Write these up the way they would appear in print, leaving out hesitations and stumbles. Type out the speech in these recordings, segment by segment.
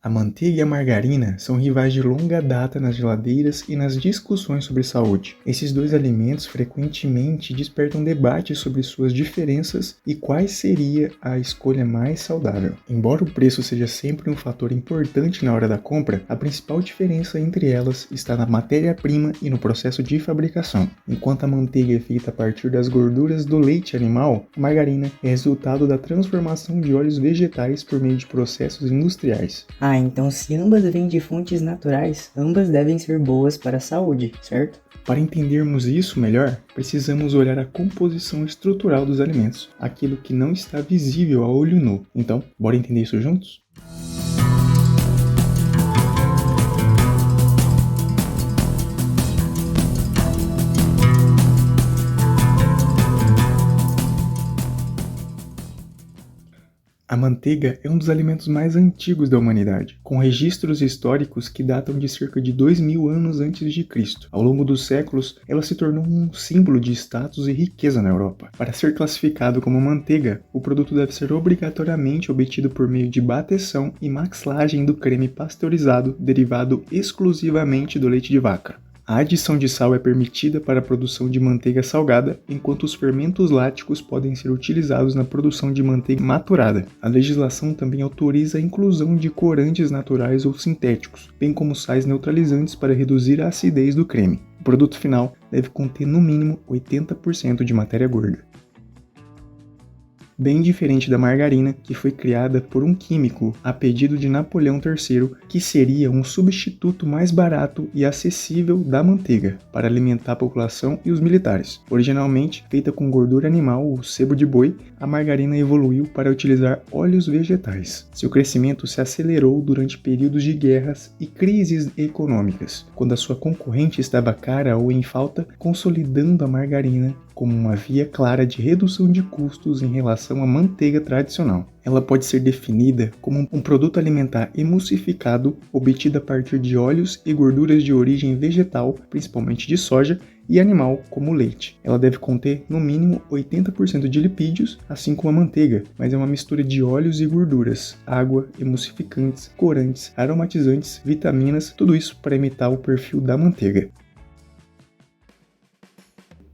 A manteiga e a margarina são rivais de longa data nas geladeiras e nas discussões sobre saúde. Esses dois alimentos frequentemente despertam debates sobre suas diferenças e quais seria a escolha mais saudável. Embora o preço seja sempre um fator importante na hora da compra, a principal diferença entre elas está na matéria-prima e no processo de fabricação. Enquanto a manteiga é feita a partir das gorduras do leite animal, a margarina é resultado da transformação de óleos vegetais por meio de processos industriais. Então se ambas vêm de fontes naturais, ambas devem ser boas para a saúde, certo? Para entendermos isso melhor, precisamos olhar a composição estrutural dos alimentos, aquilo que não está visível a olho nu. Então, bora entender isso juntos? A manteiga é um dos alimentos mais antigos da humanidade, com registros históricos que datam de cerca de 2000 anos antes de Cristo. Ao longo dos séculos, ela se tornou um símbolo de status e riqueza na Europa. Para ser classificado como manteiga, o produto deve ser obrigatoriamente obtido por meio de bateção e maçlagem do creme pasteurizado derivado exclusivamente do leite de vaca. A adição de sal é permitida para a produção de manteiga salgada, enquanto os fermentos láticos podem ser utilizados na produção de manteiga maturada. A legislação também autoriza a inclusão de corantes naturais ou sintéticos, bem como sais neutralizantes para reduzir a acidez do creme. O produto final deve conter no mínimo 80% de matéria gorda. Bem diferente da margarina, que foi criada por um químico a pedido de Napoleão III, que seria um substituto mais barato e acessível da manteiga para alimentar a população e os militares. Originalmente feita com gordura animal ou sebo de boi, a margarina evoluiu para utilizar óleos vegetais. Seu crescimento se acelerou durante períodos de guerras e crises econômicas, quando a sua concorrente estava cara ou em falta, consolidando a margarina como uma via clara de redução de custos em relação à manteiga tradicional. Ela pode ser definida como um produto alimentar emulsificado obtido a partir de óleos e gorduras de origem vegetal, principalmente de soja, e animal, como o leite. Ela deve conter, no mínimo, 80% de lipídios, assim como a manteiga, mas é uma mistura de óleos e gorduras, água, emulsificantes, corantes, aromatizantes, vitaminas, tudo isso para imitar o perfil da manteiga.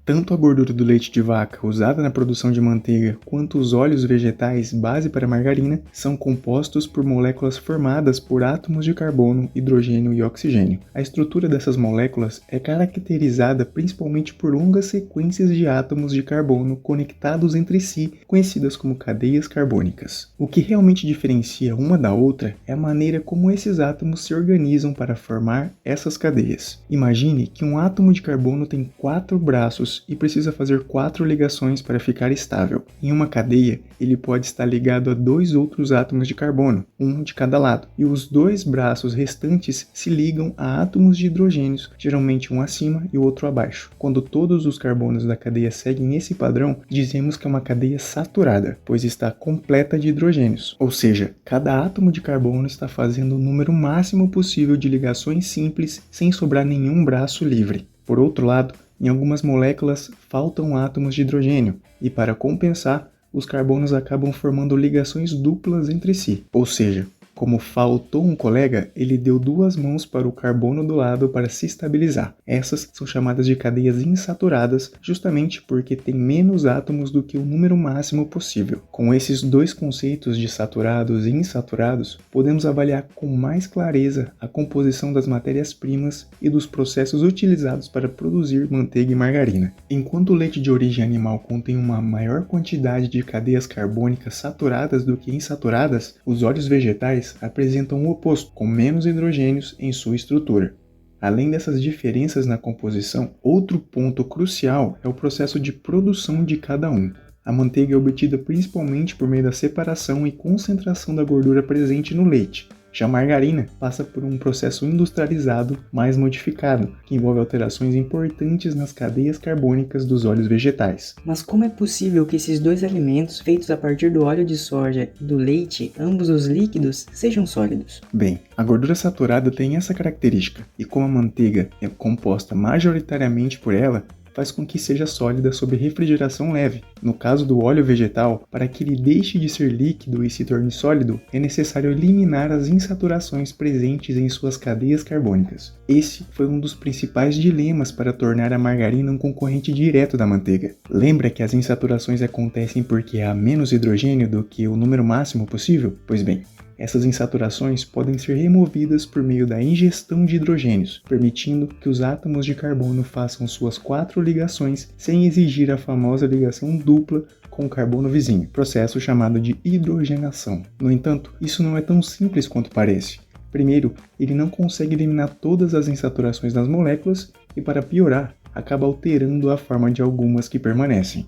Tanto a gordura do leite de vaca usada na produção de manteiga quanto os óleos vegetais base para margarina são compostos por moléculas formadas por átomos de carbono, hidrogênio e oxigênio. A estrutura dessas moléculas é caracterizada principalmente por longas sequências de átomos de carbono conectados entre si, conhecidas como cadeias carbônicas. O que realmente diferencia uma da outra é a maneira como esses átomos se organizam para formar essas cadeias. Imagine que um átomo de carbono tem 4 braços e precisa fazer 4 ligações para ficar estável. Em uma cadeia, ele pode estar ligado a 2 outros átomos de carbono, um de cada lado, e os 2 braços restantes se ligam a átomos de hidrogênios, geralmente um acima e o outro abaixo. Quando todos os carbonos da cadeia seguem esse padrão, dizemos que é uma cadeia saturada, pois está completa de hidrogênios, ou seja, cada átomo de carbono está fazendo o número máximo possível de ligações simples sem sobrar nenhum braço livre. Por outro lado, em algumas moléculas faltam átomos de hidrogênio, e para compensar, os carbonos acabam formando ligações duplas entre si, ou seja, como faltou um colega, ele deu 2 mãos para o carbono do lado para se estabilizar. Essas são chamadas de cadeias insaturadas, justamente porque tem menos átomos do que o número máximo possível. Com esses 2 conceitos de saturados e insaturados, podemos avaliar com mais clareza a composição das matérias-primas e dos processos utilizados para produzir manteiga e margarina. Enquanto o leite de origem animal contém uma maior quantidade de cadeias carbônicas saturadas do que insaturadas, os óleos vegetais apresentam o oposto, com menos hidrogênios em sua estrutura. Além dessas diferenças na composição, outro ponto crucial é o processo de produção de cada um. A manteiga é obtida principalmente por meio da separação e concentração da gordura presente no leite. Já a margarina passa por um processo industrializado mais modificado, que envolve alterações importantes nas cadeias carbônicas dos óleos vegetais. Mas como é possível que esses 2 alimentos, feitos a partir do óleo de soja e do leite, ambos os líquidos, sejam sólidos? Bem, a gordura saturada tem essa característica, e como a manteiga é composta majoritariamente por ela, faz com que seja sólida sob refrigeração leve. No caso do óleo vegetal, para que ele deixe de ser líquido e se torne sólido, é necessário eliminar as insaturações presentes em suas cadeias carbônicas. Esse foi um dos principais dilemas para tornar a margarina um concorrente direto da manteiga. Lembra que as insaturações acontecem porque há menos hidrogênio do que o número máximo possível? Pois bem, essas insaturações podem ser removidas por meio da ingestão de hidrogênios, permitindo que os átomos de carbono façam suas 4 ligações sem exigir a famosa ligação dupla com o carbono vizinho, processo chamado de hidrogenação. No entanto, isso não é tão simples quanto parece. Primeiro, ele não consegue eliminar todas as insaturações das moléculas e, para piorar, acaba alterando a forma de algumas que permanecem.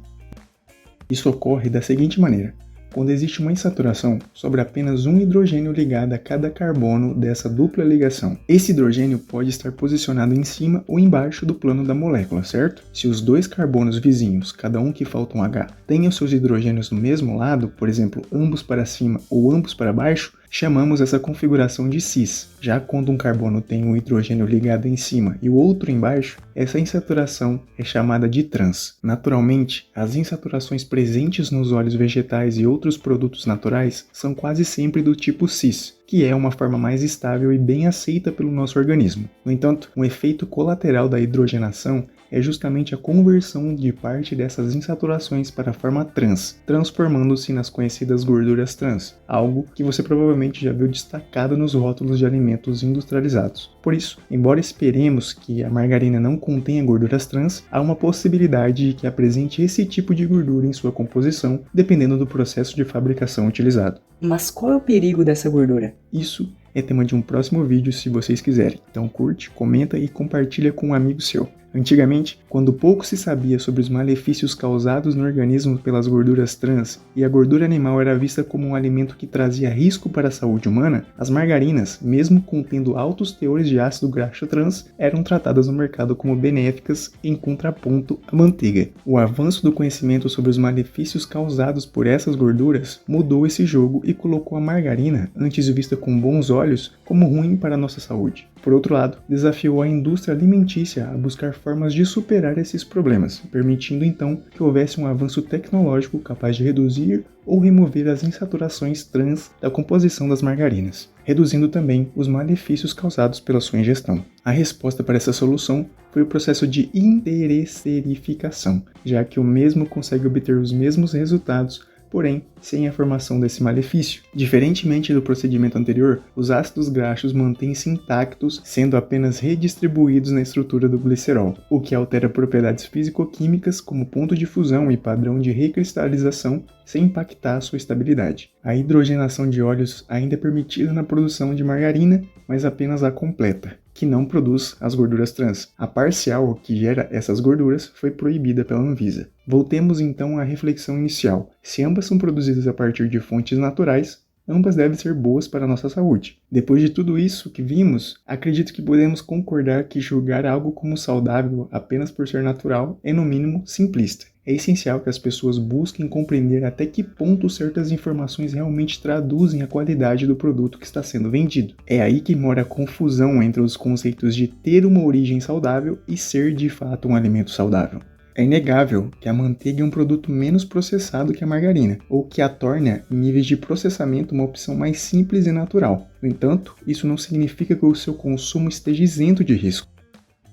Isso ocorre da seguinte maneira: quando existe uma insaturação, sobra apenas um hidrogênio ligado a cada carbono dessa dupla ligação. Esse hidrogênio pode estar posicionado em cima ou embaixo do plano da molécula, certo? Se os dois carbonos vizinhos, cada um que falta um H, têm os seus hidrogênios no mesmo lado, por exemplo, ambos para cima ou ambos para baixo, chamamos essa configuração de cis. Já quando um carbono tem um hidrogênio ligado em cima e o outro embaixo, essa insaturação é chamada de trans. Naturalmente, as insaturações presentes nos óleos vegetais e outros produtos naturais são quase sempre do tipo cis, que é uma forma mais estável e bem aceita pelo nosso organismo. No entanto, um efeito colateral da hidrogenação é justamente a conversão de parte dessas insaturações para a forma trans, transformando-se nas conhecidas gorduras trans, algo que você provavelmente já viu destacado nos rótulos de alimentos industrializados. Por isso, embora esperemos que a margarina não contenha gorduras trans, há uma possibilidade de que apresente esse tipo de gordura em sua composição, dependendo do processo de fabricação utilizado. Mas qual é o perigo dessa gordura? Isso é tema de um próximo vídeo se vocês quiserem. Então curte, comenta e compartilha com um amigo seu. Antigamente, quando pouco se sabia sobre os malefícios causados no organismo pelas gorduras trans e a gordura animal era vista como um alimento que trazia risco para a saúde humana, as margarinas, mesmo contendo altos teores de ácido graxo trans, eram tratadas no mercado como benéficas em contraponto à manteiga. O avanço do conhecimento sobre os malefícios causados por essas gorduras mudou esse jogo e colocou a margarina, antes vista com bons olhos, como ruim para a nossa saúde. Por outro lado, desafiou a indústria alimentícia a buscar formas de superar esses problemas, permitindo então que houvesse um avanço tecnológico capaz de reduzir ou remover as insaturações trans da composição das margarinas, reduzindo também os malefícios causados pela sua ingestão. A resposta para essa solução foi o processo de interesterificação, já que o mesmo consegue obter os mesmos resultados, porém sem a formação desse malefício. Diferentemente do procedimento anterior, os ácidos graxos mantêm-se intactos, sendo apenas redistribuídos na estrutura do glicerol, o que altera propriedades físico-químicas como ponto de fusão e padrão de recristalização, sem impactar sua estabilidade. A hidrogenação de óleos ainda é permitida na produção de margarina, mas apenas a completa, que não produz as gorduras trans. A parcial, que gera essas gorduras, foi proibida pela Anvisa. Voltemos então à reflexão inicial. Se ambas são produzidas a partir de fontes naturais, ambas devem ser boas para a nossa saúde. Depois de tudo isso que vimos, acredito que podemos concordar que julgar algo como saudável apenas por ser natural é no mínimo simplista. É essencial que as pessoas busquem compreender até que ponto certas informações realmente traduzem a qualidade do produto que está sendo vendido. É aí que mora a confusão entre os conceitos de ter uma origem saudável e ser de fato um alimento saudável. É inegável que a manteiga é um produto menos processado que a margarina, ou que a torna, em níveis de processamento, uma opção mais simples e natural. No entanto, isso não significa que o seu consumo esteja isento de risco.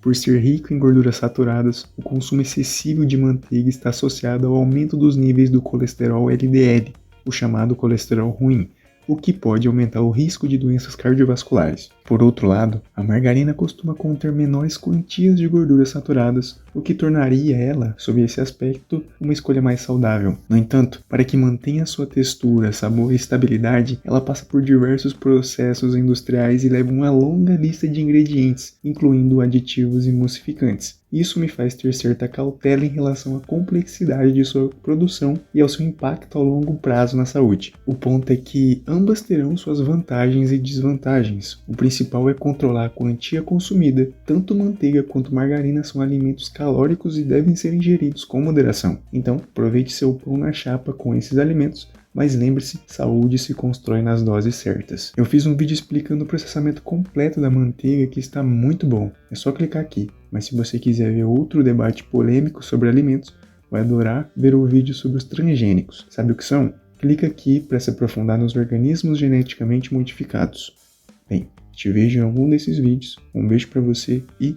Por ser rico em gorduras saturadas, o consumo excessivo de manteiga está associado ao aumento dos níveis do colesterol LDL, o chamado colesterol ruim, o que pode aumentar o risco de doenças cardiovasculares. Por outro lado, a margarina costuma conter menores quantias de gorduras saturadas, o que tornaria ela, sob esse aspecto, uma escolha mais saudável. No entanto, para que mantenha sua textura, sabor e estabilidade, ela passa por diversos processos industriais e leva uma longa lista de ingredientes, incluindo aditivos e emulsificantes. Isso me faz ter certa cautela em relação à complexidade de sua produção e ao seu impacto ao longo prazo na saúde. O ponto é que ambas terão suas vantagens e desvantagens. O principal é controlar a quantia consumida. Tanto manteiga quanto margarina são alimentos calóricos e devem ser ingeridos com moderação. Então, aproveite seu pão na chapa com esses alimentos, Mas lembre-se, saúde se constrói nas doses certas. Eu fiz um vídeo explicando o processamento completo da manteiga que está muito bom. É só clicar aqui. Mas se você quiser ver outro debate polêmico sobre alimentos, vai adorar ver o vídeo sobre os transgênicos. Sabe o que são? Clica aqui para se aprofundar nos organismos geneticamente modificados. Bem, te vejo em algum desses vídeos. Um beijo para você e